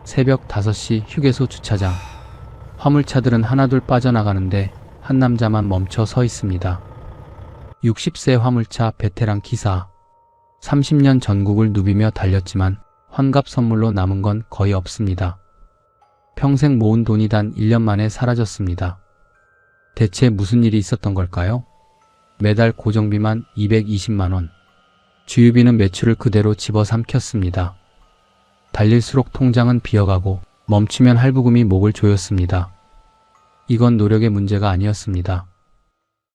새벽 5시 휴게소 주차장. 화물차들은 하나둘 빠져나가는데 한 남자만 멈춰 서 있습니다. 60세 화물차 베테랑 기사. 30년 전국을 누비며 달렸지만 환갑 선물로 남은 건 거의 없습니다. 평생 모은 돈이 단 1년 만에 사라졌습니다. 대체 무슨 일이 있었던 걸까요? 매달 고정비만 220만 원. 주유비는 매출을 그대로 집어삼켰습니다. 달릴수록 통장은 비어가고 멈추면 할부금이 목을 조였습니다. 이건 노력의 문제가 아니었습니다.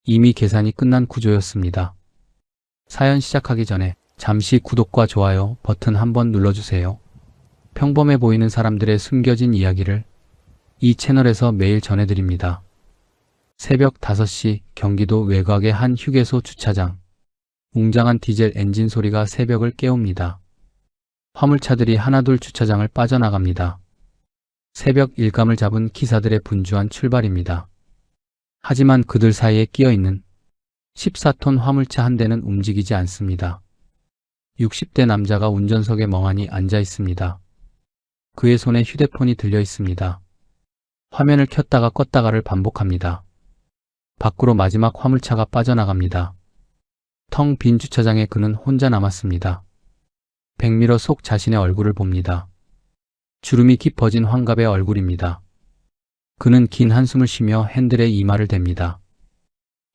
이미 계산이 끝난 구조였습니다. 사연 시작하기 전에 잠시 구독과 좋아요 버튼 한번 눌러주세요. 평범해 보이는 사람들의 숨겨진 이야기를 이 채널에서 매일 전해드립니다. 새벽 5시 경기도 외곽의 한 휴게소 주차장. 웅장한 디젤 엔진 소리가 새벽을 깨웁니다. 화물차들이 하나둘 주차장을 빠져나갑니다. 새벽 일감을 잡은 기사들의 분주한 출발입니다. 하지만 그들 사이에 끼어있는 14톤 화물차 한 대는 움직이지 않습니다. 60대 남자가 운전석에 멍하니 앉아 있습니다. 그의 손에 휴대폰이 들려 있습니다. 화면을 켰다가 껐다가를 반복합니다. 밖으로 마지막 화물차가 빠져나갑니다. 텅 빈 주차장에 그는 혼자 남았습니다. 백미러 속 자신의 얼굴을 봅니다. 주름이 깊어진 환갑의 얼굴입니다. 그는 긴 한숨을 쉬며 핸들에 이마를 댑니다.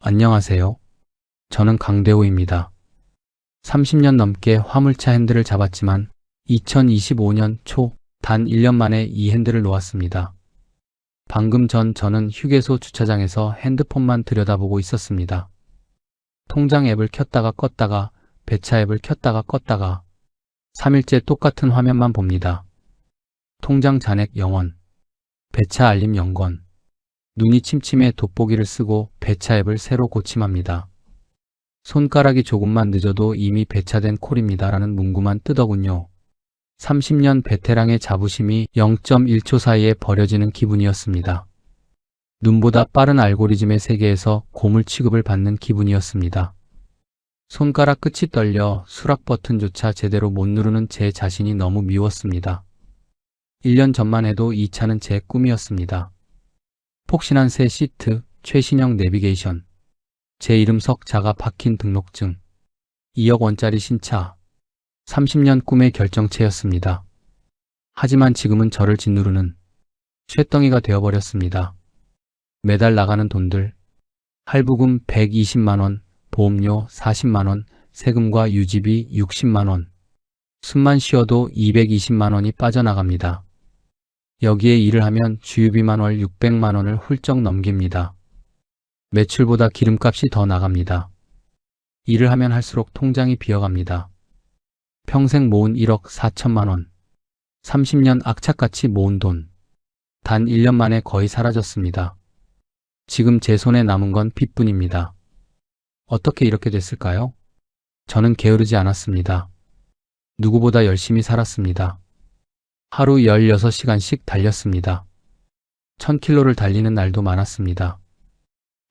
안녕하세요. 저는 강대호입니다. 30년 넘게 화물차 핸들을 잡았지만 2025년 초 단 1년 만에 이 핸들을 놓았습니다. 방금 전 저는 휴게소 주차장에서 핸드폰만 들여다보고 있었습니다. 통장 앱을 켰다가 껐다가, 배차 앱을 켰다가 껐다가 3일째 똑같은 화면만 봅니다. 통장 잔액 0원, 배차 알림 0건. 눈이 침침해 돋보기를 쓰고 배차 앱을 새로 고침합니다. 손가락이 조금만 늦어도 이미 배차된 콜입니다. 라는 문구만 뜨더군요. 30년 베테랑의 자부심이 0.1초 사이에 버려지는 기분이었습니다. 눈보다 빠른 알고리즘의 세계에서 고물 취급을 받는 기분이었습니다. 손가락 끝이 떨려 수락 버튼조차 제대로 못 누르는 제 자신이 너무 미웠습니다. 1년 전만 해도 이 차는 제 꿈이었습니다. 폭신한 새 시트, 최신형 내비게이션, 제 이름 석자가 박힌 등록증, 2억 원짜리 신차, 30년 꿈의 결정체였습니다. 하지만 지금은 저를 짓누르는 쇳덩이가 되어버렸습니다. 매달 나가는 돈들, 할부금 120만 원, 보험료 40만 원, 세금과 유지비 60만 원, 숨만 쉬어도 220만 원이 빠져나갑니다. 여기에 일을 하면 주유비만 월 600만 원을 훌쩍 넘깁니다. 매출보다 기름값이 더 나갑니다. 일을 하면 할수록 통장이 비어갑니다. 평생 모은 1억 4천만 원, 30년 악착같이 모은 돈, 단 1년 만에 거의 사라졌습니다. 지금 제 손에 남은 건 빚뿐입니다. 어떻게 이렇게 됐을까요? 저는 게으르지 않았습니다. 누구보다 열심히 살았습니다. 하루 16시간씩 달렸습니다. 1000km를 달리는 날도 많았습니다.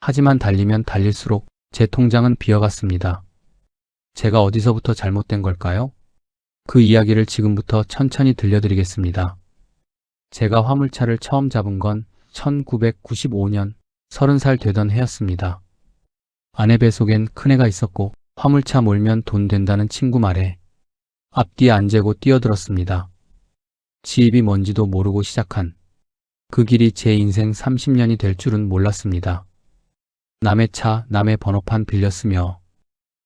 하지만 달리면 달릴수록 제 통장은 비어갔습니다. 제가 어디서부터 잘못된 걸까요? 그 이야기를 지금부터 천천히 들려드리겠습니다. 제가 화물차를 처음 잡은 건 1995년 30살 되던 해였습니다. 아내 뱃속엔 큰애가 있었고 화물차 몰면 돈 된다는 친구 말에 앞뒤 안 재고 뛰어들었습니다. 지입이 뭔지도 모르고 시작한 그 길이 제 인생 30년이 될 줄은 몰랐습니다. 남의 차, 남의 번호판 빌려 쓰며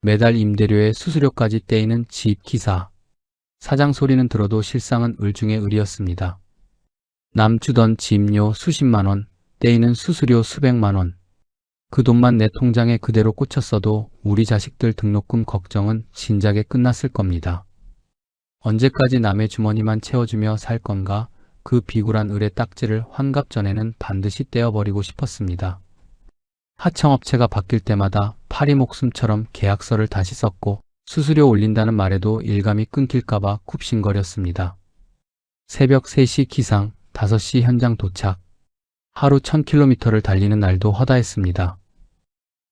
매달 임대료에 수수료까지 떼이는 지입 기사. 사장 소리는 들어도 실상은 을중의 을이었습니다. 남 주던 지입료 수십만 원, 떼이는 수수료 수백만 원. 그 돈만 내 통장에 그대로 꽂혔어도 우리 자식들 등록금 걱정은 진작에 끝났을 겁니다. 언제까지 남의 주머니만 채워주며 살 건가? 그 비굴한 을의 딱지를 환갑 전에는 반드시 떼어버리고 싶었습니다. 하청업체가 바뀔 때마다 파리 목숨처럼 계약서를 다시 썼고 수수료 올린다는 말에도 일감이 끊길까봐 굽신거렸습니다. 새벽 3시 기상, 5시 현장 도착. 하루 1000km를 달리는 날도 허다했습니다.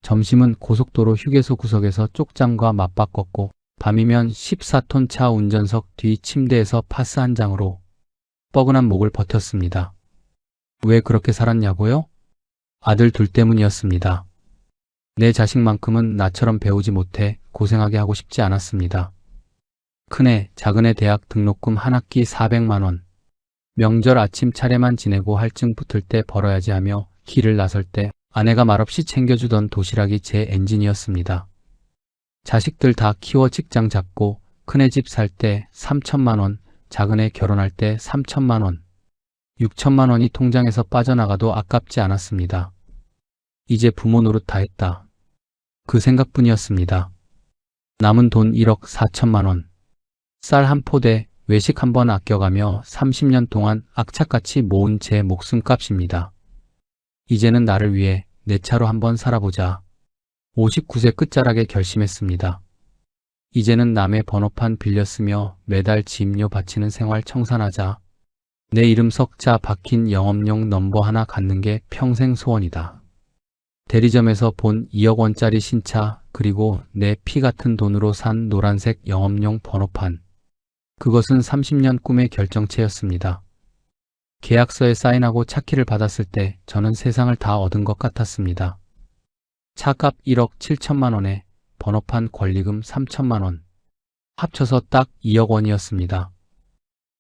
점심은 고속도로 휴게소 구석에서 쪽잠과 맞바꿨고 밤이면 14톤 차 운전석 뒤 침대에서 파스 한 장으로 뻐근한 목을 버텼습니다. 왜 그렇게 살았냐고요? 아들 둘 때문이었습니다. 내 자식만큼은 나처럼 배우지 못해 고생하게 하고 싶지 않았습니다. 큰애, 작은애 대학 등록금 한 학기 400만 원. 명절 아침 차례만 지내고 할증 붙을 때 벌어야지 하며 길을 나설 때 아내가 말없이 챙겨주던 도시락이 제 엔진이었습니다. 자식들 다 키워 직장 잡고 큰애 집 살 때 3천만 원, 작은애 결혼할 때 3천만 원, 6천만 원이 통장에서 빠져나가도 아깝지 않았습니다. 이제 부모 노릇 다 했다. 그 생각뿐이었습니다. 남은 돈 1억 4천만 원. 쌀 한 포대, 외식 한 번 아껴가며 30년 동안 악착같이 모은 제 목숨값입니다. 이제는 나를 위해 내 차로 한번 살아보자. 59세 끝자락에 결심했습니다. 이제는 남의 번호판 빌려 쓰며 매달 지입료 바치는 생활 청산하자. 내 이름 석자 박힌 영업용 넘버 하나 갖는 게 평생 소원이다. 대리점에서 본 2억 원짜리 신차, 그리고 내 피 같은 돈으로 산 노란색 영업용 번호판. 그것은 30년 꿈의 결정체였습니다. 계약서에 사인하고 차키를 받았을 때 저는 세상을 다 얻은 것 같았습니다. 차값 1억 7천만 원에 번호판 권리금 3천만 원. 합쳐서 딱 2억 원이었습니다.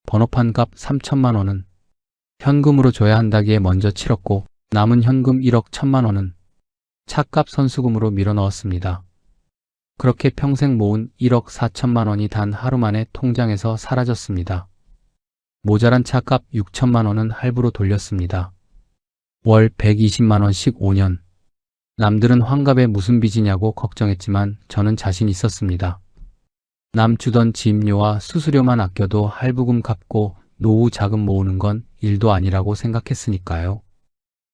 번호판 값 3천만 원은 현금으로 줘야 한다기에 먼저 치렀고 남은 현금 1억 1천만 원은 차값 선수금으로 밀어 넣었습니다. 그렇게 평생 모은 1억 4천만 원이 단 하루 만에 통장에서 사라졌습니다. 모자란 차값 6천만 원은 할부로 돌렸습니다. 월 120만 원씩 5년. 남들은 환갑에 무슨 빚이냐고 걱정했지만 저는 자신 있었습니다. 남 주던 지입료와 수수료만 아껴도 할부금 갚고 노후 자금 모으는 건 일도 아니라고 생각했으니까요.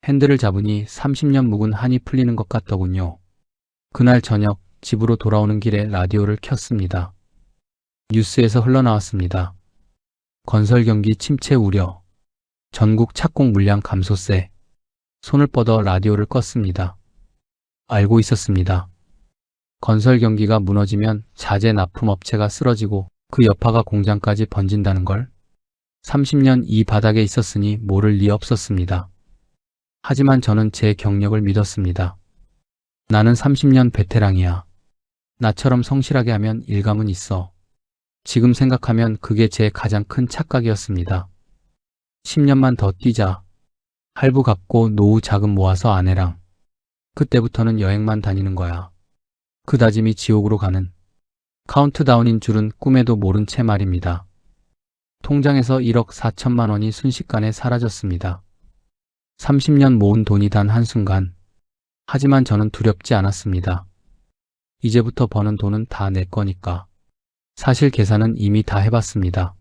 핸들을 잡으니 30년 묵은 한이 풀리는 것 같더군요. 그날 저녁 집으로 돌아오는 길에 라디오를 켰습니다. 뉴스에서 흘러나왔습니다. 건설 경기 침체 우려. 전국 착공 물량 감소세. 손을 뻗어 라디오를 껐습니다. 알고 있었습니다. 건설 경기가 무너지면 자재 납품 업체가 쓰러지고 그 여파가 공장까지 번진다는 걸. 30년 이 바닥에 있었으니 모를 리 없었습니다. 하지만 저는 제 경력을 믿었습니다. 나는 30년 베테랑이야. 나처럼 성실하게 하면 일감은 있어. 지금 생각하면 그게 제 가장 큰 착각이었습니다. 10년만 더 뛰자. 할부 갚고 노후 자금 모아서 아내랑. 그때부터는 여행만 다니는 거야. 그 다짐이 지옥으로 가는 카운트다운인 줄은 꿈에도 모른 채 말입니다. 통장에서 1억 4천만 원이 순식간에 사라졌습니다. 30년 모은 돈이 단 한순간. 하지만 저는 두렵지 않았습니다. 이제부터 버는 돈은 다 내 거니까. 사실 계산은 이미 다 해봤습니다.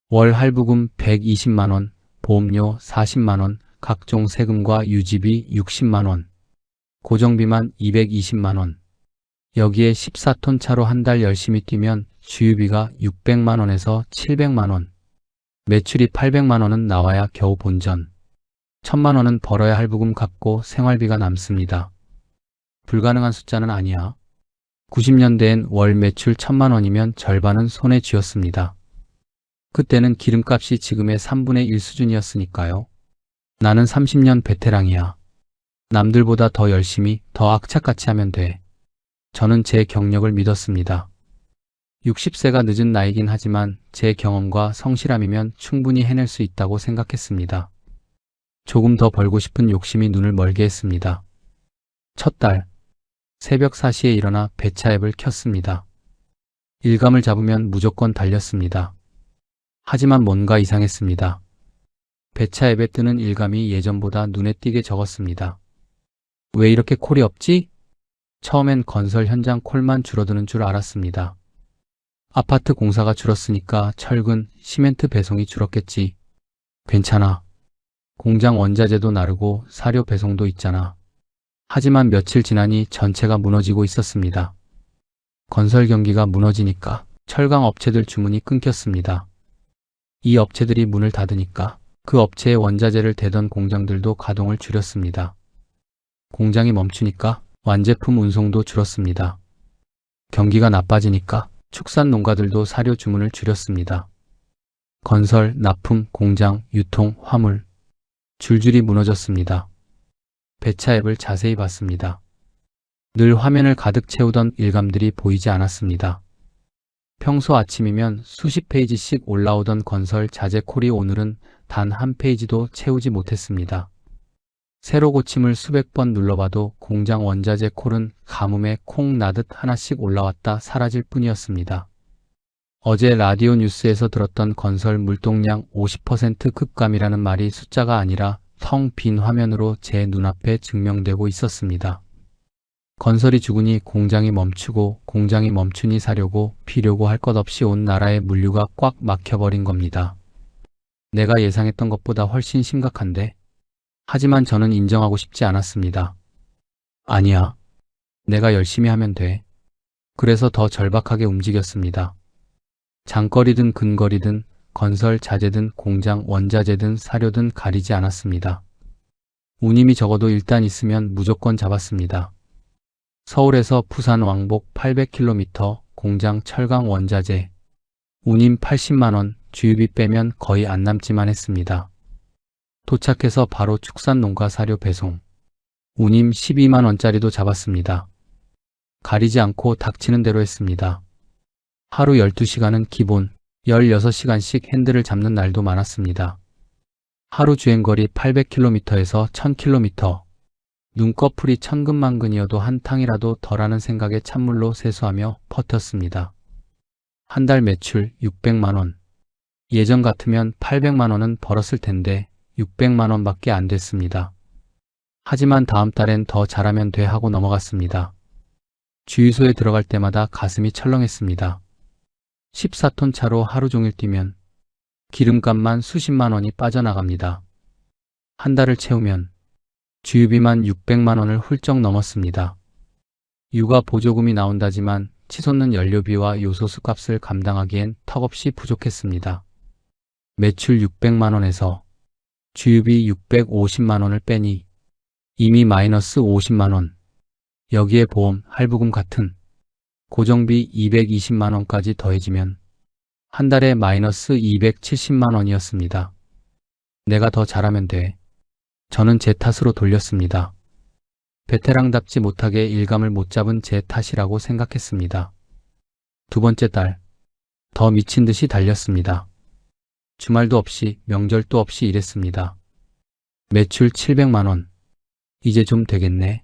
월 할부금 120만 원, 보험료 40만 원, 각종 세금과 유지비 60만 원, 고정비만 220만 원. 여기에 14톤 차로 한 달 열심히 뛰면 주유비가 600만 원에서 700만 원. 매출이 800만 원은 나와야 겨우 본전. 1000만 원은 벌어야 할부금 갚고 생활비가 남습니다. 불가능한 숫자는 아니야. 90년대엔 월 매출 1000만 원이면 절반은 손에 쥐었습니다. 그때는 기름값이 지금의 3분의 1 수준이었으니까요. 나는 30년 베테랑이야. 남들보다 더 열심히, 더 악착같이 하면 돼. 저는 제 경력을 믿었습니다. 60세가 늦은 나이긴 하지만 제 경험과 성실함이면 충분히 해낼 수 있다고 생각했습니다. 조금 더 벌고 싶은 욕심이 눈을 멀게 했습니다. 첫 달, 새벽 4시에 일어나 배차 앱을 켰습니다. 일감을 잡으면 무조건 달렸습니다. 하지만 뭔가 이상했습니다. 배차 앱에 뜨는 일감이 예전보다 눈에 띄게 적었습니다. 왜 이렇게 콜이 없지? 처음엔 건설 현장 콜만 줄어드는 줄 알았습니다. 아파트 공사가 줄었으니까 철근, 시멘트 배송이 줄었겠지. 괜찮아. 공장 원자재도 나르고 사료 배송도 있잖아. 하지만 며칠 지나니 전체가 무너지고 있었습니다. 건설 경기가 무너지니까 철강 업체들 주문이 끊겼습니다. 이 업체들이 문을 닫으니까 그 업체의 원자재를 대던 공장들도 가동을 줄였습니다. 공장이 멈추니까 완제품 운송도 줄었습니다. 경기가 나빠지니까 축산 농가들도 사료 주문을 줄였습니다. 건설, 납품, 공장, 유통, 화물. 줄줄이 무너졌습니다. 배차 앱을 자세히 봤습니다. 늘 화면을 가득 채우던 일감들이 보이지 않았습니다. 평소 아침이면 수십 페이지씩 올라오던 건설 자재 콜이 오늘은 단 한 페이지도 채우지 못했습니다. 새로 고침을 수백 번 눌러봐도 공장 원자재 콜은 가뭄에 콩 나듯 하나씩 올라왔다 사라질 뿐이었습니다. 어제 라디오 뉴스에서 들었던 건설 물동량 50% 급감이라는 말이 숫자가 아니라 텅 빈 화면으로 제 눈앞에 증명되고 있었습니다. 건설이 죽으니 공장이 멈추고 공장이 멈추니 사려고 피려고 할 것 없이 온 나라의 물류가 꽉 막혀버린 겁니다. 내가 예상했던 것보다 훨씬 심각한데, 하지만 저는 인정하고 싶지 않았습니다. 아니야. 내가 열심히 하면 돼. 그래서 더 절박하게 움직였습니다. 장거리든 근거리든 건설 자재든 공장 원자재든 사료든 가리지 않았습니다. 운임이 적어도 일단 있으면 무조건 잡았습니다. 서울에서 부산 왕복 800km, 공장 철강 원자재. 운임 80만원, 주유비 빼면 거의 안 남지만 했습니다. 도착해서 바로 축산농가 사료 배송. 운임 12만원짜리도 잡았습니다. 가리지 않고 닥치는 대로 했습니다. 하루 12시간은 기본, 16시간씩 핸들을 잡는 날도 많았습니다. 하루 주행거리 800km에서 1000km. 눈꺼풀이 천근만근이어도 한탕이라도 덜하는 생각에 찬물로 세수하며 버텼습니다. 한 달 매출 600만원. 예전 같으면 800만원은 벌었을 텐데 600만원밖에 안 됐습니다. 하지만 다음 달엔 더 잘하면 돼 하고 넘어갔습니다. 주유소에 들어갈 때마다 가슴이 철렁했습니다. 14톤 차로 하루 종일 뛰면 기름값만 수십만 원이 빠져나갑니다. 한 달을 채우면 주유비만 600만 원을 훌쩍 넘었습니다. 육아 보조금이 나온다지만 치솟는 연료비와 요소수 값을 감당하기엔 턱없이 부족했습니다. 매출 600만 원에서 주유비 650만 원을 빼니 이미 마이너스 50만 원. 여기에 보험, 할부금 같은 고정비 220만 원까지 더해지면 한 달에 마이너스 270만 원이었습니다. 내가 더 잘하면 돼. 저는 제 탓으로 돌렸습니다. 베테랑답지 못하게 일감을 못 잡은 제 탓이라고 생각했습니다. 두 번째 달, 더 미친 듯이 달렸습니다. 주말도 없이 명절도 없이 일했습니다. 매출 700만 원. 이제 좀 되겠네.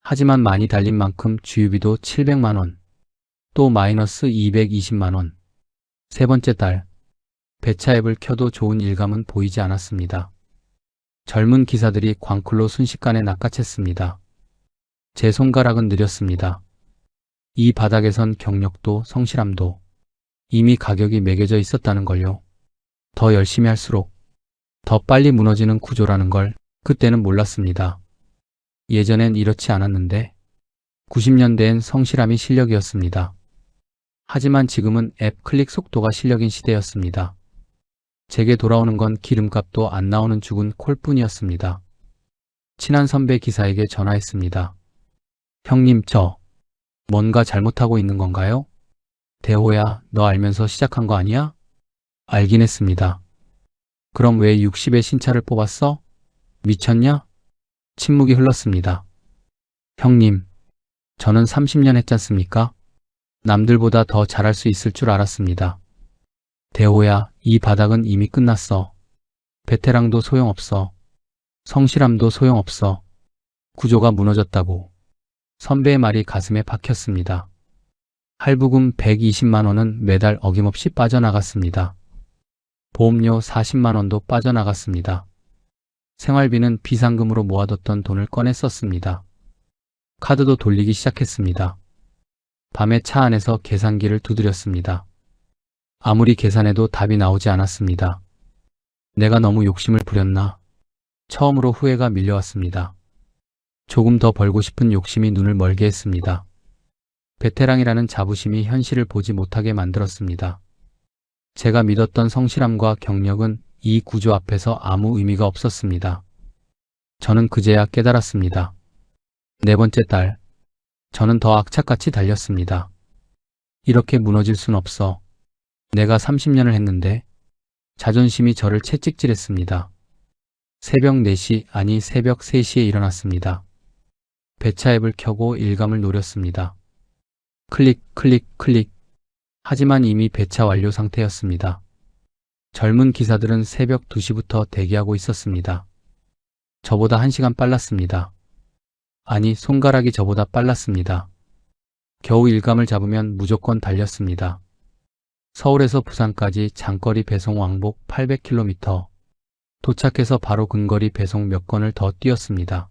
하지만 많이 달린 만큼 주유비도 700만 원. 또 마이너스 220만 원. 세 번째 달, 배차 앱을 켜도 좋은 일감은 보이지 않았습니다. 젊은 기사들이 광클로 순식간에 낚아챘습니다. 제 손가락은 느렸습니다. 이 바닥에선 경력도 성실함도 이미 가격이 매겨져 있었다는 걸요. 더 열심히 할수록 더 빨리 무너지는 구조라는 걸 그때는 몰랐습니다. 예전엔 이렇지 않았는데 90년대엔 성실함이 실력이었습니다. 하지만 지금은 앱 클릭 속도가 실력인 시대였습니다. 제게 돌아오는 건 기름값도 안 나오는 죽은 콜뿐이었습니다. 친한 선배 기사에게 전화했습니다. 형님, 저 뭔가 잘못하고 있는 건가요? 대호야, 너 알면서 시작한 거 아니야? 알긴 했습니다. 그럼 왜 60의 신차를 뽑았어? 미쳤냐? 침묵이 흘렀습니다. 형님, 저는 30년 했잖습니까? 남들보다 더 잘할 수 있을 줄 알았습니다. 대호야, 이 바닥은 이미 끝났어. 베테랑도 소용없어. 성실함도 소용없어. 구조가 무너졌다고. 선배의 말이 가슴에 박혔습니다. 할부금 120만 원은 매달 어김없이 빠져나갔습니다. 보험료 40만 원도 빠져나갔습니다. 생활비는 비상금으로 모아뒀던 돈을 꺼내 썼습니다. 카드도 돌리기 시작했습니다. 밤에 차 안에서 계산기를 두드렸습니다. 아무리 계산해도 답이 나오지 않았습니다. 내가 너무 욕심을 부렸나? 처음으로 후회가 밀려왔습니다. 조금 더 벌고 싶은 욕심이 눈을 멀게 했습니다. 베테랑이라는 자부심이 현실을 보지 못하게 만들었습니다. 제가 믿었던 성실함과 경력은 이 구조 앞에서 아무 의미가 없었습니다. 저는 그제야 깨달았습니다. 네 번째 달, 저는 더 악착같이 달렸습니다. 이렇게 무너질 순 없어. 내가 30년을 했는데 자존심이 저를 채찍질했습니다. 새벽 4시, 아니 새벽 3시에 일어났습니다. 배차 앱을 켜고 일감을 노렸습니다. 클릭, 클릭, 클릭. 하지만 이미 배차 완료 상태였습니다. 젊은 기사들은 새벽 2시부터 대기하고 있었습니다. 저보다 1시간 빨랐습니다. 아니, 손가락이 저보다 빨랐습니다. 겨우 일감을 잡으면 무조건 달렸습니다. 서울에서 부산까지 장거리 배송 왕복 800km. 도착해서 바로 근거리 배송 몇 건을 더 뛰었습니다.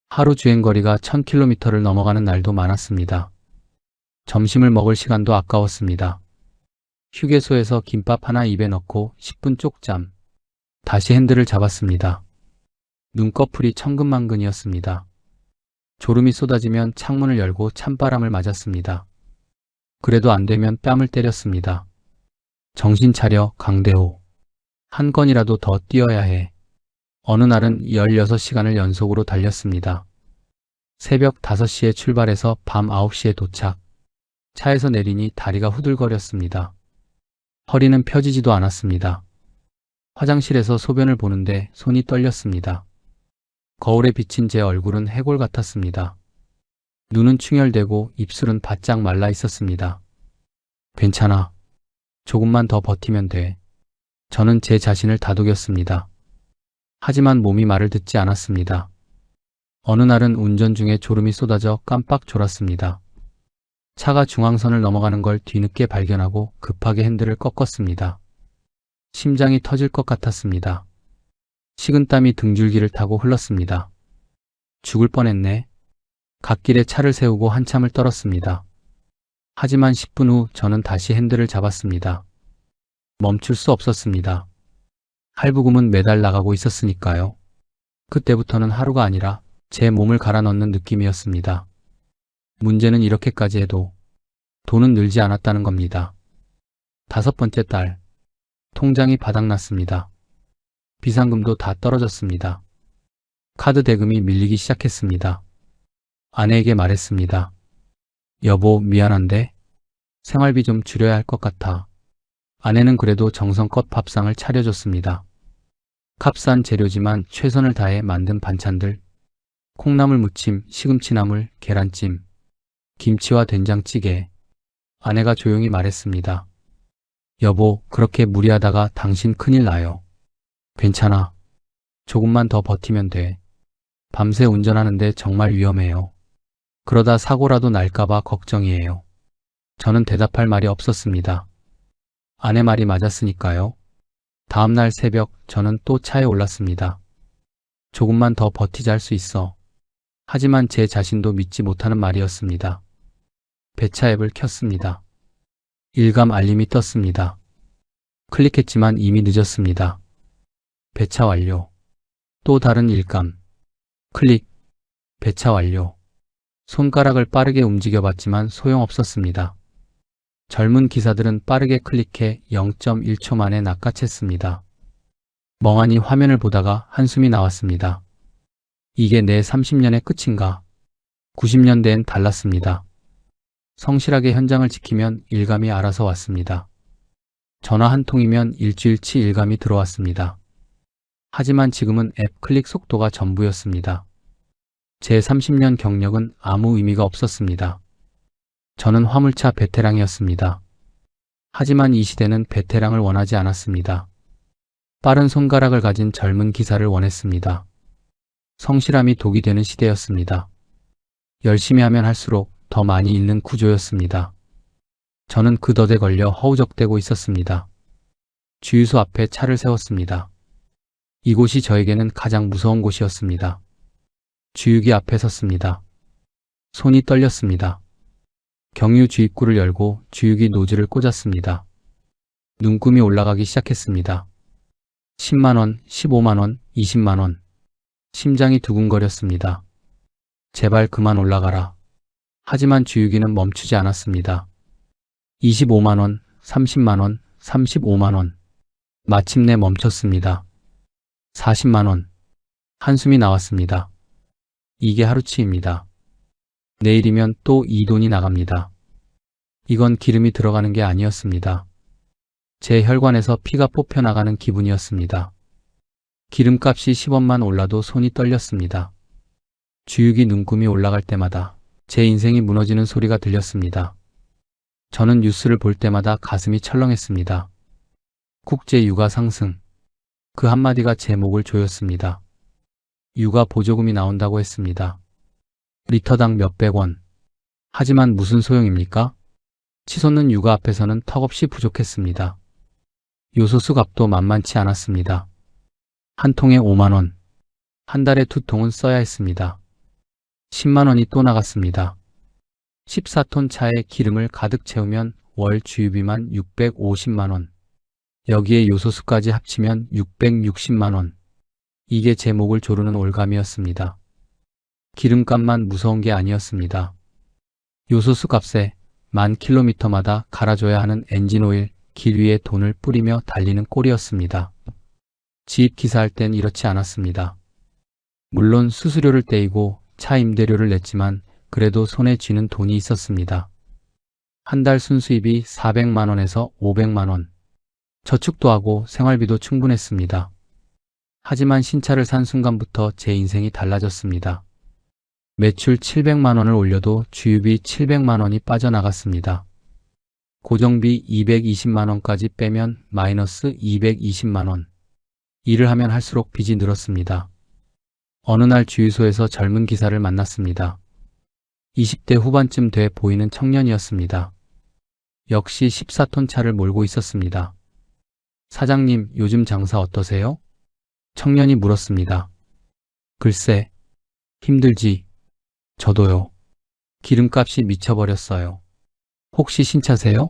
하루 주행거리가 1000km를 넘어가는 날도 많았습니다. 점심을 먹을 시간도 아까웠습니다. 휴게소에서 김밥 하나 입에 넣고 10분 쪽잠. 다시 핸들을 잡았습니다. 눈꺼풀이 천근만근이었습니다. 졸음이 쏟아지면 창문을 열고 찬바람을 맞았습니다. 그래도 안 되면 뺨을 때렸습니다. 정신 차려, 강대호. 한 건이라도 더 뛰어야 해. 어느 날은 16시간을 연속으로 달렸습니다. 새벽 5시에 출발해서 밤 9시에 도착. 차에서 내리니 다리가 후들거렸습니다. 허리는 펴지지도 않았습니다. 화장실에서 소변을 보는데 손이 떨렸습니다. 거울에 비친 제 얼굴은 해골 같았습니다. 눈은 충혈되고 입술은 바짝 말라 있었습니다. 괜찮아. 조금만 더 버티면 돼. 저는 제 자신을 다독였습니다. 하지만 몸이 말을 듣지 않았습니다. 어느 날은 운전 중에 졸음이 쏟아져 깜빡 졸았습니다. 차가 중앙선을 넘어가는 걸 뒤늦게 발견하고 급하게 핸들을 꺾었습니다. 심장이 터질 것 같았습니다. 식은땀이 등줄기를 타고 흘렀습니다. 죽을 뻔했네. 갓길에 차를 세우고 한참을 떨었습니다. 하지만 10분 후 저는 다시 핸들을 잡았습니다. 멈출 수 없었습니다. 할부금은 매달 나가고 있었으니까요. 그때부터는 하루가 아니라 제 몸을 갈아 넣는 느낌이었습니다. 문제는 이렇게까지 해도 돈은 늘지 않았다는 겁니다. 5번째 달, 통장이 바닥났습니다. 비상금도 다 떨어졌습니다. 카드 대금이 밀리기 시작했습니다. 아내에게 말했습니다. 여보, 미안한데 생활비 좀 줄여야 할 것 같아. 아내는 그래도 정성껏 밥상을 차려줬습니다. 값싼 재료지만 최선을 다해 만든 반찬들, 콩나물 무침, 시금치나물, 계란찜, 김치와 된장찌개. 아내가 조용히 말했습니다. 여보, 그렇게 무리하다가 당신 큰일 나요. 괜찮아. 조금만 더 버티면 돼. 밤새 운전하는데 정말 위험해요. 그러다 사고라도 날까봐 걱정이에요. 저는 대답할 말이 없었습니다. 아내 말이 맞았으니까요. 다음날 새벽 저는 또 차에 올랐습니다. 조금만 더 버티자 할 수 있어. 하지만 제 자신도 믿지 못하는 말이었습니다. 배차 앱을 켰습니다. 일감 알림이 떴습니다. 클릭했지만 이미 늦었습니다. 배차 완료. 또 다른 일감. 클릭. 배차 완료. 손가락을 빠르게 움직여봤지만 소용없었습니다. 젊은 기사들은 빠르게 클릭해 0.1초 만에 낚아챘습니다. 멍하니 화면을 보다가 한숨이 나왔습니다. 이게 내 30년의 끝인가? 90년대엔 달랐습니다. 성실하게 현장을 지키면 일감이 알아서 왔습니다. 전화 한 통이면 일주일치 일감이 들어왔습니다. 하지만 지금은 앱 클릭 속도가 전부였습니다. 제 30년 경력은 아무 의미가 없었습니다. 저는 화물차 베테랑이었습니다. 하지만 이 시대는 베테랑을 원하지 않았습니다. 빠른 손가락을 가진 젊은 기사를 원했습니다. 성실함이 독이 되는 시대였습니다. 열심히 하면 할수록 더 많이 잃는 구조였습니다. 저는 그 덫에 걸려 허우적대고 있었습니다. 주유소 앞에 차를 세웠습니다. 이곳이 저에게는 가장 무서운 곳이었습니다. 주유기 앞에 섰습니다. 손이 떨렸습니다. 경유 주입구를 열고 주유기 노즐을 꽂았습니다. 눈금이 올라가기 시작했습니다. 10만원, 15만원, 20만원. 심장이 두근거렸습니다. 제발 그만 올라가라. 하지만 주유기는 멈추지 않았습니다. 25만원, 30만원, 35만원. 마침내 멈췄습니다. 40만원. 한숨이 나왔습니다. 이게 하루치입니다. 내일이면 또 이 돈이 나갑니다. 이건 기름이 들어가는 게 아니었습니다. 제 혈관에서 피가 뽑혀나가는 기분이었습니다. 기름값이 10원만 올라도 손이 떨렸습니다. 주육이 눈금이 올라갈 때마다 제 인생이 무너지는 소리가 들렸습니다. 저는 뉴스를 볼 때마다 가슴이 철렁했습니다. 국제 육아 상승. 그 한마디가 제 목을 조였습니다. 육아 보조금이 나온다고 했습니다. 리터당 몇백 원. 하지만 무슨 소용입니까? 치솟는 육아 앞에서는 턱없이 부족했습니다. 요소수 값도 만만치 않았습니다. 한 통에 5만 원. 한 달에 2통은 써야 했습니다. 10만 원이 또 나갔습니다. 14톤 차에 기름을 가득 채우면 월 주유비만 650만 원. 여기에 요소수까지 합치면 660만 원. 이게 제 목을 조르는 올감이었습니다. 기름값만 무서운 게 아니었습니다. 요소수 값에 10,000km마다 갈아줘야 하는 엔진오일, 길 위에 돈을 뿌리며 달리는 꼴이었습니다. 지입 기사할 땐 이렇지 않았습니다. 물론 수수료를 떼이고 차 임대료를 냈지만 그래도 손에 쥐는 돈이 있었습니다. 한 달 순수입이 400만 원에서 500만 원. 저축도 하고 생활비도 충분했습니다. 하지만 신차를 산 순간부터 제 인생이 달라졌습니다. 매출 700만 원을 올려도 주유비 700만 원이 빠져나갔습니다. 고정비 220만 원까지 빼면 마이너스 220만 원. 일을 하면 할수록 빚이 늘었습니다. 어느 날 주유소에서 젊은 기사를 만났습니다. 20대 후반쯤 돼 보이는 청년이었습니다. 역시 14톤 차를 몰고 있었습니다. 사장님, 요즘 장사 어떠세요? 청년이 물었습니다. 글쎄, 힘들지. 저도요. 기름값이 미쳐버렸어요. 혹시 신차세요?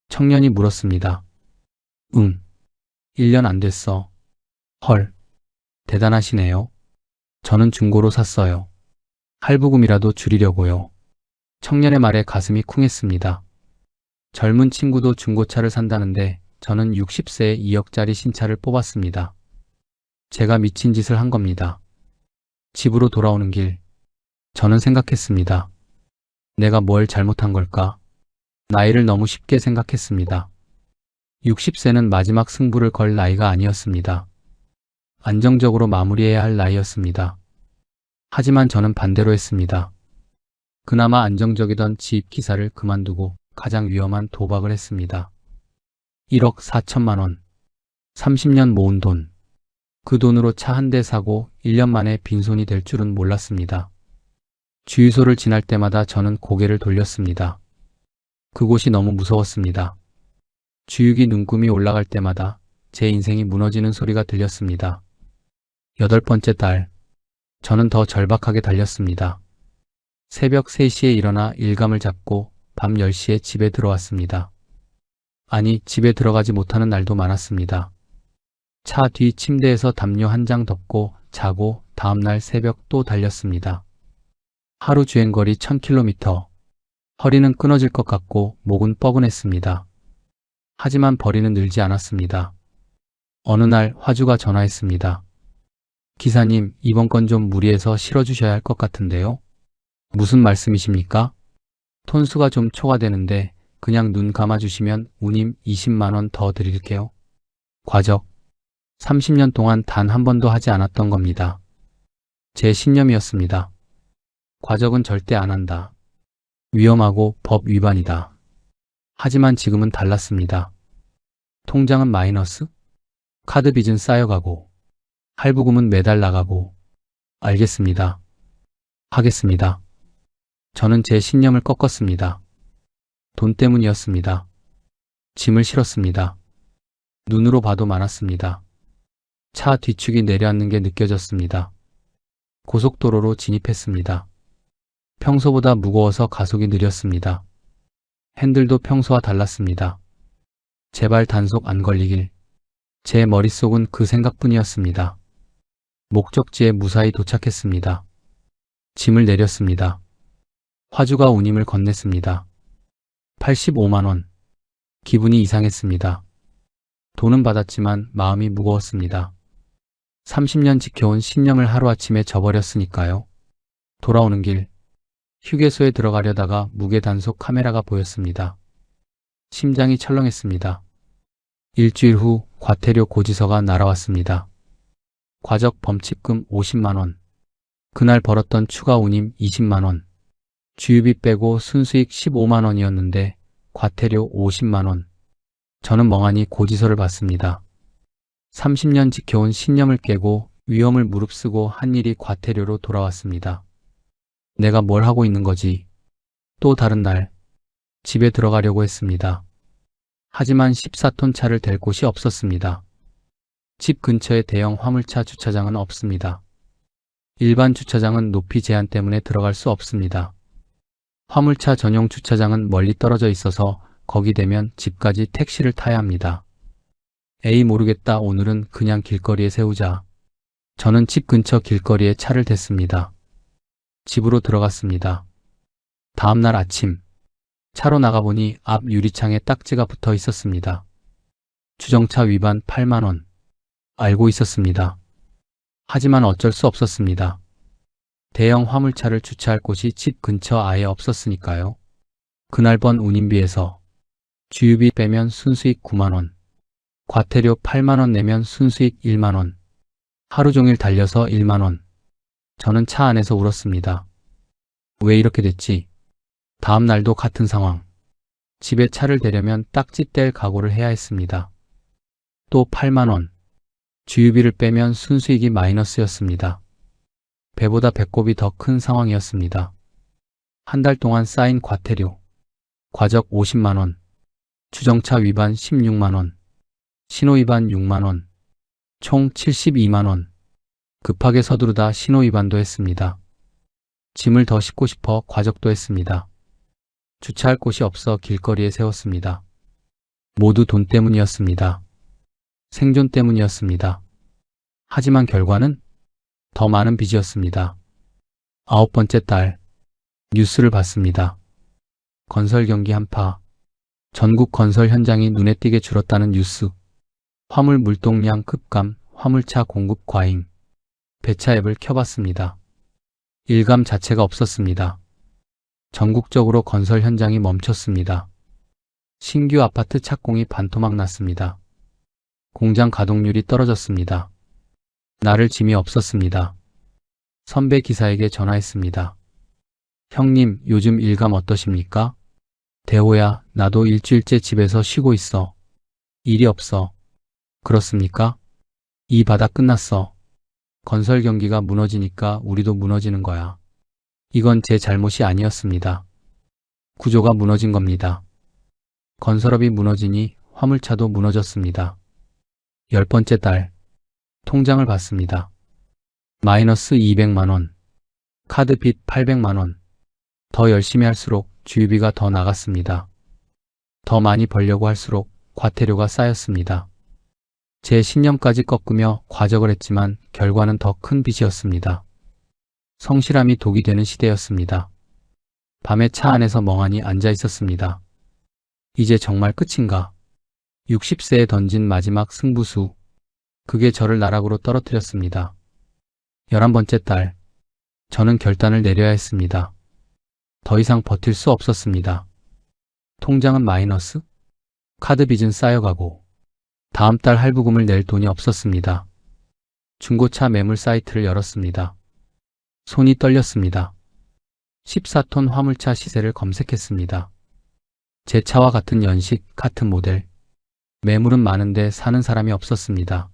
청년이 물었습니다. 응. 1년 안 됐어. 헐. 대단하시네요. 저는 중고로 샀어요. 할부금이라도 줄이려고요. 청년의 말에 가슴이 쿵했습니다. 젊은 친구도 중고차를 산다는데 저는 60세에 2억짜리 신차를 뽑았습니다. 제가 미친 짓을 한 겁니다. 집으로 돌아오는 길, 저는 생각했습니다. 내가 뭘 잘못한 걸까? 나이를 너무 쉽게 생각했습니다. 60세는 마지막 승부를 걸 나이가 아니었습니다. 안정적으로 마무리해야 할 나이였습니다. 하지만 저는 반대로 했습니다. 그나마 안정적이던 지입 기사를 그만두고 가장 위험한 도박을 했습니다. 1억 4천만 원. 30년 모은 돈. 그 돈으로 차 한 대 사고 1년 만에 빈손이 될 줄은 몰랐습니다. 주유소를 지날 때마다 저는 고개를 돌렸습니다. 그곳이 너무 무서웠습니다. 주유기 눈금이 올라갈 때마다 제 인생이 무너지는 소리가 들렸습니다. 8번째 달, 저는 더 절박하게 달렸습니다. 새벽 3시에 일어나 일감을 잡고 밤 10시에 집에 들어왔습니다. 아니, 집에 들어가지 못하는 날도 많았습니다. 차 뒤 침대에서 담요 한 장 덮고 자고 다음날 새벽 또 달렸습니다. 하루 주행거리 1000km. 허리는 끊어질 것 같고 목은 뻐근했습니다. 하지만 벌이는 늘지 않았습니다. 어느 날 화주가 전화했습니다. 기사님, 이번 건 좀 무리해서 실어주셔야 할 것 같은데요. 무슨 말씀이십니까? 톤수가 좀 초과되는데 그냥 눈 감아주시면 운임 20만 원 더 드릴게요. 과적. 30년 동안 단 한 번도 하지 않았던 겁니다. 제 신념이었습니다. 과적은 절대 안 한다. 위험하고 법 위반이다. 하지만 지금은 달랐습니다. 통장은 마이너스? 카드 빚은 쌓여가고 할부금은 매달 나가고. 알겠습니다. 하겠습니다. 저는 제 신념을 꺾었습니다. 돈 때문이었습니다. 짐을 실었습니다. 눈으로 봐도 많았습니다. 차 뒤축이 내려앉는 게 느껴졌습니다. 고속도로로 진입했습니다. 평소보다 무거워서 가속이 느렸습니다. 핸들도 평소와 달랐습니다. 제발 단속 안 걸리길. 제 머릿속은 그 생각뿐이었습니다. 목적지에 무사히 도착했습니다. 짐을 내렸습니다. 화주가 운임을 건넸습니다. 85만 원. 기분이 이상했습니다. 돈은 받았지만 마음이 무거웠습니다. 30년 지켜온 신념을 하루아침에 저버렸으니까요. 돌아오는 길, 휴게소에 들어가려다가 무게 단속 카메라가 보였습니다. 심장이 철렁했습니다. 일주일 후 과태료 고지서가 날아왔습니다. 과적 범칙금 50만 원, 그날 벌었던 추가 운임 20만 원, 주유비 빼고 순수익 15만 원이었는데 과태료 50만 원. 저는 멍하니 고지서를 봤습니다. 30년 지켜온 신념을 깨고 위험을 무릅쓰고 한 일이 과태료로 돌아왔습니다. 내가 뭘 하고 있는 거지? 또 다른 날 집에 들어가려고 했습니다. 하지만 14톤 차를 댈 곳이 없었습니다. 집 근처에 대형 화물차 주차장은 없습니다. 일반 주차장은 높이 제한 때문에 들어갈 수 없습니다. 화물차 전용 주차장은 멀리 떨어져 있어서 거기 되면 집까지 택시를 타야 합니다. 에이 모르겠다, 오늘은 그냥 길거리에 세우자. 저는 집 근처 길거리에 차를 댔습니다. 집으로 들어갔습니다. 다음날 아침 차로 나가보니 앞 유리창에 딱지가 붙어 있었습니다. 주정차 위반 8만 원. 알고 있었습니다. 하지만 어쩔 수 없었습니다. 대형 화물차를 주차할 곳이 집 근처 아예 없었으니까요. 그날 번 운임비에서 주유비 빼면 순수익 9만 원, 과태료 8만 원 내면 순수익 1만 원, 하루 종일 달려서 1만 원. 저는 차 안에서 울었습니다. 왜 이렇게 됐지? 다음 날도 같은 상황. 집에 차를 대려면 딱지 뗄 각오를 해야 했습니다. 또 8만 원. 주유비를 빼면 순수익이 마이너스였습니다. 배보다 배꼽이 더 큰 상황이었습니다. 한 달 동안 쌓인 과태료. 과적 50만 원. 주정차 위반 16만 원. 신호위반 6만 원. 총 72만 원. 급하게 서두르다 신호위반도 했습니다. 짐을 더 싣고 싶어 과적도 했습니다. 주차할 곳이 없어 길거리에 세웠습니다. 모두 돈 때문이었습니다. 생존 때문이었습니다. 하지만 결과는 더 많은 빚이었습니다. 9번째 달, 뉴스를 봤습니다. 건설 경기 한파, 전국 건설 현장이 눈에 띄게 줄었다는 뉴스, 화물 물동량 급감, 화물차 공급 과잉. 배차 앱을 켜봤습니다. 일감 자체가 없었습니다. 전국적으로 건설 현장이 멈췄습니다. 신규 아파트 착공이 반토막 났습니다. 공장 가동률이 떨어졌습니다. 나를 짐이 없었습니다. 선배 기사에게 전화했습니다. 형님, 요즘 일감 어떠십니까? 대호야, 나도 일주일째 집에서 쉬고 있어. 일이 없어. 그렇습니까? 이 바다 끝났어. 건설 경기가 무너지니까 우리도 무너지는 거야. 이건 제 잘못이 아니었습니다. 구조가 무너진 겁니다. 건설업이 무너지니 화물차도 무너졌습니다. 10번째 달, 통장을 봤습니다. 마이너스 200만 원, 카드 빚 800만 원. 더 열심히 할수록 주유비가 더 나갔습니다. 더 많이 벌려고 할수록 과태료가 쌓였습니다. 제 신념까지 꺾으며 과적을 했지만 결과는 더 큰 빚이었습니다. 성실함이 독이 되는 시대였습니다. 밤에 차 안에서 멍하니 앉아 있었습니다. 이제 정말 끝인가? 60세에 던진 마지막 승부수. 그게 저를 나락으로 떨어뜨렸습니다. 11번째 달, 저는 결단을 내려야 했습니다. 더 이상 버틸 수 없었습니다. 통장은 마이너스, 카드 빚은 쌓여가고 다음 달 할부금을 낼 돈이 없었습니다. 중고차 매물 사이트를 열었습니다. 손이 떨렸습니다. 14톤 화물차 시세를 검색했습니다. 제 차와 같은 연식, 같은 모델. 매물은 많은데 사는 사람이 없었습니다.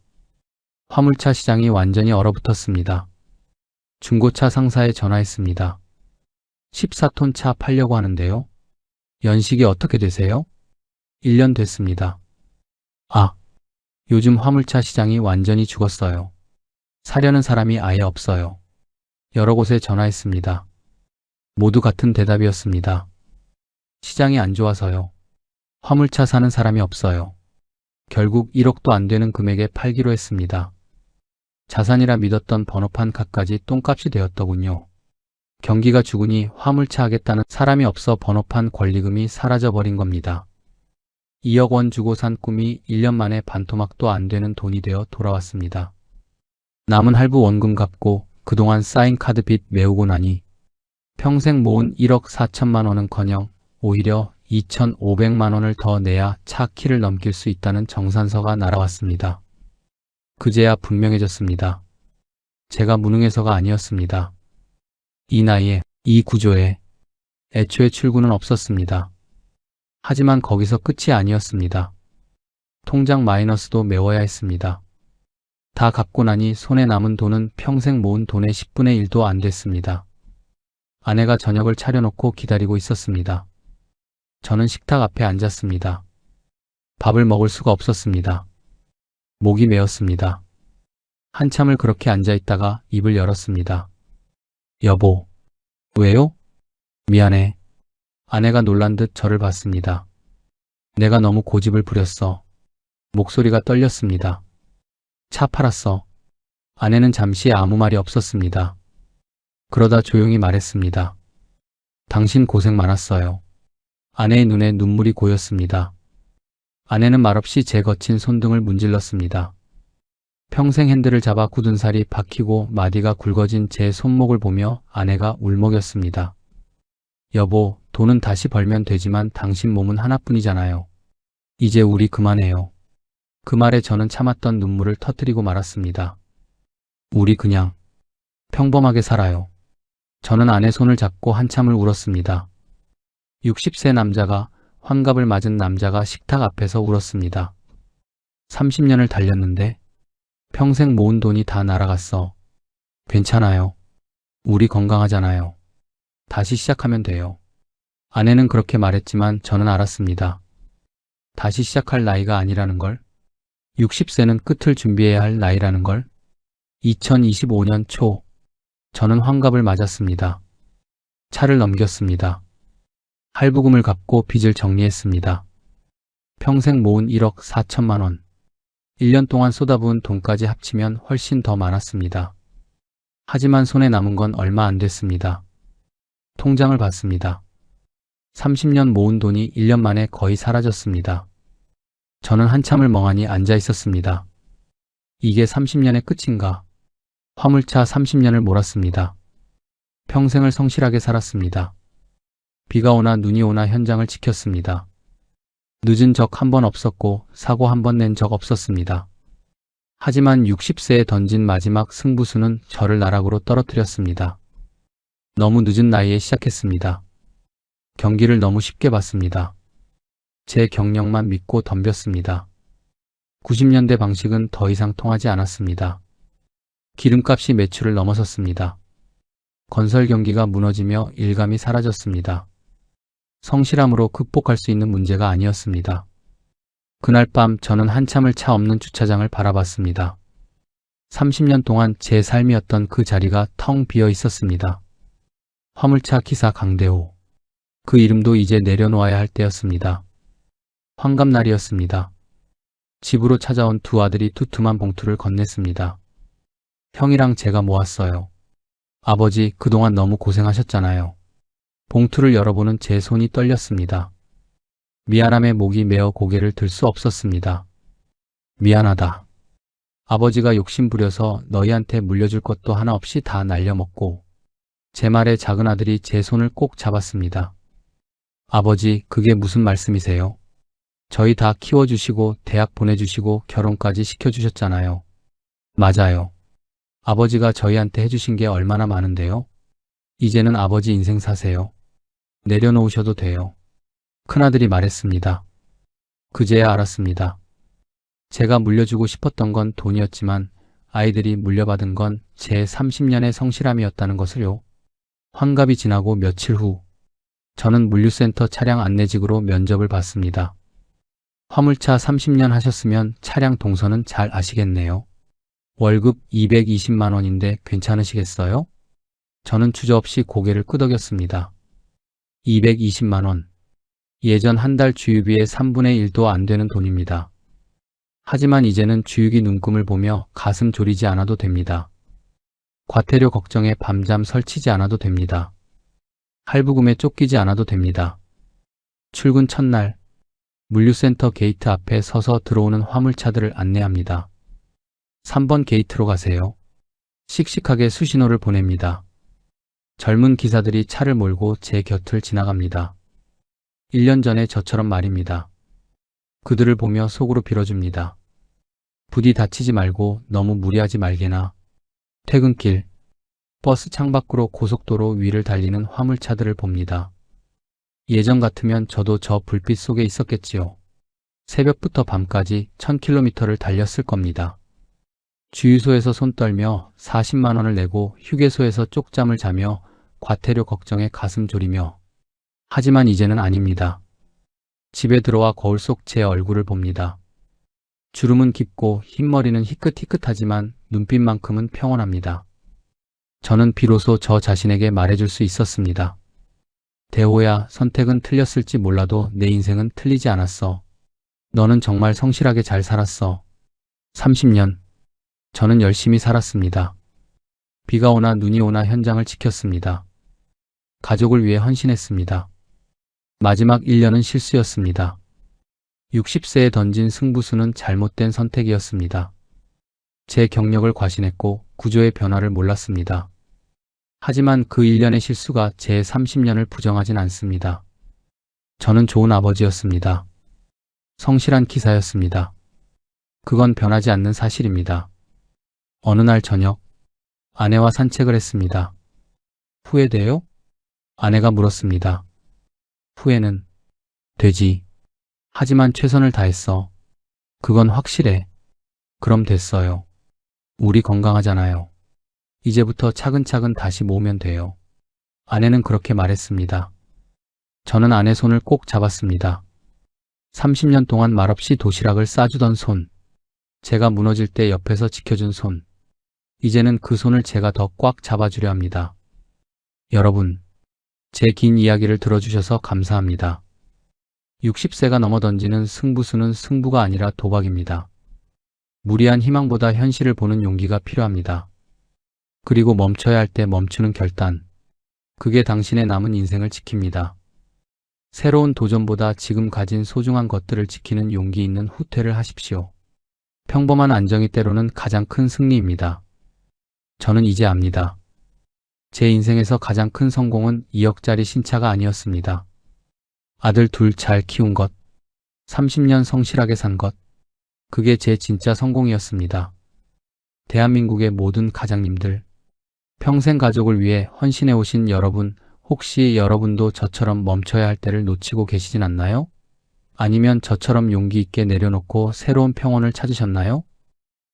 화물차 시장이 완전히 얼어붙었습니다. 중고차 상사에 전화했습니다. 14톤 차 팔려고 하는데요. 연식이 어떻게 되세요? 1년 됐습니다. 아, 요즘 화물차 시장이 완전히 죽었어요. 사려는 사람이 아예 없어요. 여러 곳에 전화했습니다. 모두 같은 대답이었습니다. 시장이 안 좋아서요. 화물차 사는 사람이 없어요. 결국 1억도 안 되는 금액에 팔기로 했습니다. 자산이라 믿었던 번호판 값까지 똥값이 되었더군요. 경기가 죽으니 화물차 하겠다는 사람이 없어 번호판 권리금이 사라져버린 겁니다. 2억 원 주고 산 꿈이 1년 만에 반토막도 안 되는 돈이 되어 돌아왔습니다. 남은 할부 원금 갚고 그동안 쌓인 카드 빚 메우고 나니 평생 모은 1억 4천만 원은커녕 오히려 2,500만 원을 더 내야 차 키를 넘길 수 있다는 정산서가 날아왔습니다. 그제야 분명해졌습니다. 제가 무능해서가 아니었습니다. 이 나이에, 이 구조에 애초에 출구는 없었습니다. 하지만 거기서 끝이 아니었습니다. 통장 마이너스도 메워야 했습니다. 다 갚고 나니 손에 남은 돈은 평생 모은 돈의 10분의 1도 안 됐습니다. 아내가 저녁을 차려놓고 기다리고 있었습니다. 저는 식탁 앞에 앉았습니다. 밥을 먹을 수가 없었습니다. 목이 메었습니다. 한참을 그렇게 앉아있다가 입을 열었습니다. 여보. 왜요? 미안해. 아내가 놀란 듯 저를 봤습니다. 내가 너무 고집을 부렸어. 목소리가 떨렸습니다. 차 팔았어. 아내는 잠시 아무 말이 없었습니다. 그러다 조용히 말했습니다. 당신 고생 많았어요. 아내의 눈에 눈물이 고였습니다. 아내는 말없이 제 거친 손등을 문질렀습니다. 평생 핸들을 잡아 굳은 살이 박히고 마디가 굵어진 제 손목을 보며 아내가 울먹였습니다. 여보, 돈은 다시 벌면 되지만 당신 몸은 하나뿐이잖아요. 이제 우리 그만해요. 그 말에 저는 참았던 눈물을 터뜨리고 말았습니다. 우리 그냥 평범하게 살아요. 저는 아내 손을 잡고 한참을 울었습니다. 60세 남자가, 환갑을 맞은 남자가 식탁 앞에서 울었습니다. 30년을 달렸는데 평생 모은 돈이 다 날아갔어. 괜찮아요. 우리 건강하잖아요. 다시 시작하면 돼요. 아내는 그렇게 말했지만 저는 알았습니다. 다시 시작할 나이가 아니라는 걸. 60세는 끝을 준비해야 할 나이라는 걸. 2025년 초, 저는 환갑을 맞았습니다. 차를 넘겼습니다. 할부금을 갚고 빚을 정리했습니다. 평생 모은 1억 4천만 원. 1년 동안 쏟아부은 돈까지 합치면 훨씬 더 많았습니다. 하지만 손에 남은 건 얼마 안 됐습니다. 통장을 봤습니다. 30년 모은 돈이 1년 만에 거의 사라졌습니다. 저는 한참을 멍하니 앉아 있었습니다. 이게 30년의 끝인가? 화물차 30년을 몰았습니다. 평생을 성실하게 살았습니다. 비가 오나 눈이 오나 현장을 지켰습니다. 늦은 적 한 번 없었고 사고 한 번 낸 적 없었습니다. 하지만 60세에 던진 마지막 승부수는 저를 나락으로 떨어뜨렸습니다. 너무 늦은 나이에 시작했습니다. 경기를 너무 쉽게 봤습니다. 제 경력만 믿고 덤볐습니다. 90년대 방식은 더 이상 통하지 않았습니다. 기름값이 매출을 넘어섰습니다. 건설 경기가 무너지며 일감이 사라졌습니다. 성실함으로 극복할 수 있는 문제가 아니었습니다. 그날 밤 저는 한참을 차 없는 주차장을 바라봤습니다. 30년 동안 제 삶이었던 그 자리가 텅 비어 있었습니다. 화물차 기사 강대호. 그 이름도 이제 내려놓아야 할 때였습니다. 환갑날이었습니다. 집으로 찾아온 두 아들이 두툼한 봉투를 건넸습니다. 형이랑 제가 모았어요. 아버지, 그동안 너무 고생하셨잖아요. 봉투를 열어보는 제 손이 떨렸습니다. 미안함에 목이 메어 고개를 들 수 없었습니다. 미안하다. 아버지가 욕심부려서 너희한테 물려줄 것도 하나 없이 다 날려먹고. 제 말에 작은 아들이 제 손을 꼭 잡았습니다. 아버지, 그게 무슨 말씀이세요? 저희 다 키워주시고 대학 보내주시고 결혼까지 시켜주셨잖아요. 맞아요. 아버지가 저희한테 해주신 게 얼마나 많은데요? 이제는 아버지 인생 사세요. 내려놓으셔도 돼요. 큰아들이 말했습니다. 그제야 알았습니다. 제가 물려주고 싶었던 건 돈이었지만 아이들이 물려받은 건 제 30년의 성실함이었다는 것을요. 환갑이 지나고 며칠 후, 저는 물류센터 차량 안내직으로 면접을 봤습니다. 화물차 30년 하셨으면 차량 동선은 잘 아시겠네요. 월급 220만 원인데 괜찮으시겠어요? 저는 주저없이 고개를 끄덕였습니다. 220만 원. 예전 한 달 주유비의 3분의 1도 안 되는 돈입니다. 하지만 이제는 주유기 눈금을 보며 가슴 졸이지 않아도 됩니다. 과태료 걱정에 밤잠 설치지 않아도 됩니다. 할부금에 쫓기지 않아도 됩니다. 출근 첫날, 물류센터 게이트 앞에 서서 들어오는 화물차들을 안내합니다. 3번 게이트로 가세요. 씩씩하게 수신호를 보냅니다. 젊은 기사들이 차를 몰고 제 곁을 지나갑니다. 1년 전에 저처럼 말입니다. 그들을 보며 속으로 빌어줍니다. 부디 다치지 말고 너무 무리하지 말게나. 퇴근길, 버스 창밖으로 고속도로 위를 달리는 화물차들을 봅니다. 예전 같으면 저도 저 불빛 속에 있었겠지요. 새벽부터 밤까지 1000km를 달렸을 겁니다. 주유소에서 손 떨며 40만 원을 내고 휴게소에서 쪽잠을 자며 과태료 걱정에 가슴 졸이며. 하지만 이제는 아닙니다. 집에 들어와 거울 속 제 얼굴을 봅니다. 주름은 깊고 흰머리는 희끗희끗하지만 눈빛만큼은 평온합니다. 저는 비로소 저 자신에게 말해줄 수 있었습니다. 대호야, 선택은 틀렸을지 몰라도 내 인생은 틀리지 않았어. 너는 정말 성실하게 잘 살았어. 30년. 저는 열심히 살았습니다. 비가 오나 눈이 오나 현장을 지켰습니다. 가족을 위해 헌신했습니다. 마지막 1년은 실수였습니다. 60세에 던진 승부수는 잘못된 선택이었습니다. 제 경력을 과신했고 구조의 변화를 몰랐습니다. 하지만 그 1년의 실수가 제 30년을 부정하진 않습니다. 저는 좋은 아버지였습니다. 성실한 기사였습니다. 그건 변하지 않는 사실입니다. 어느 날 저녁, 아내와 산책을 했습니다. 후회돼요? 아내가 물었습니다. 후회는 되지. 하지만 최선을 다했어. 그건 확실해. 그럼 됐어요. 우리 건강하잖아요. 이제부터 차근차근 다시 모으면 돼요. 아내는 그렇게 말했습니다. 저는 아내 손을 꼭 잡았습니다. 30년 동안 말없이 도시락을 싸주던 손. 제가 무너질 때 옆에서 지켜준 손. 이제는 그 손을 제가 더 꽉 잡아주려 합니다. 여러분, 제 긴 이야기를 들어주셔서 감사합니다. 60세가 넘어 던지는 승부수는 승부가 아니라 도박입니다. 무리한 희망보다 현실을 보는 용기가 필요합니다. 그리고 멈춰야 할 때 멈추는 결단. 그게 당신의 남은 인생을 지킵니다. 새로운 도전보다 지금 가진 소중한 것들을 지키는 용기 있는 후퇴를 하십시오. 평범한 안정이 때로는 가장 큰 승리입니다. 저는 이제 압니다. 제 인생에서 가장 큰 성공은 2억짜리 신차가 아니었습니다. 아들 둘 잘 키운 것, 30년 성실하게 산 것, 그게 제 진짜 성공이었습니다. 대한민국의 모든 가장님들, 평생 가족을 위해 헌신해 오신 여러분, 혹시 여러분도 저처럼 멈춰야 할 때를 놓치고 계시진 않나요? 아니면 저처럼 용기 있게 내려놓고 새로운 평온을 찾으셨나요?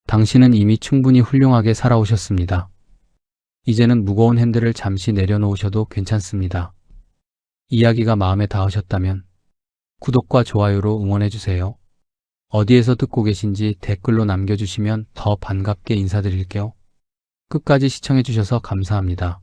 당신은 이미 충분히 훌륭하게 살아오셨습니다. 이제는 무거운 핸들을 잠시 내려놓으셔도 괜찮습니다. 이야기가 마음에 닿으셨다면 구독과 좋아요로 응원해주세요. 어디에서 듣고 계신지 댓글로 남겨주시면 더 반갑게 인사드릴게요. 끝까지 시청해주셔서 감사합니다.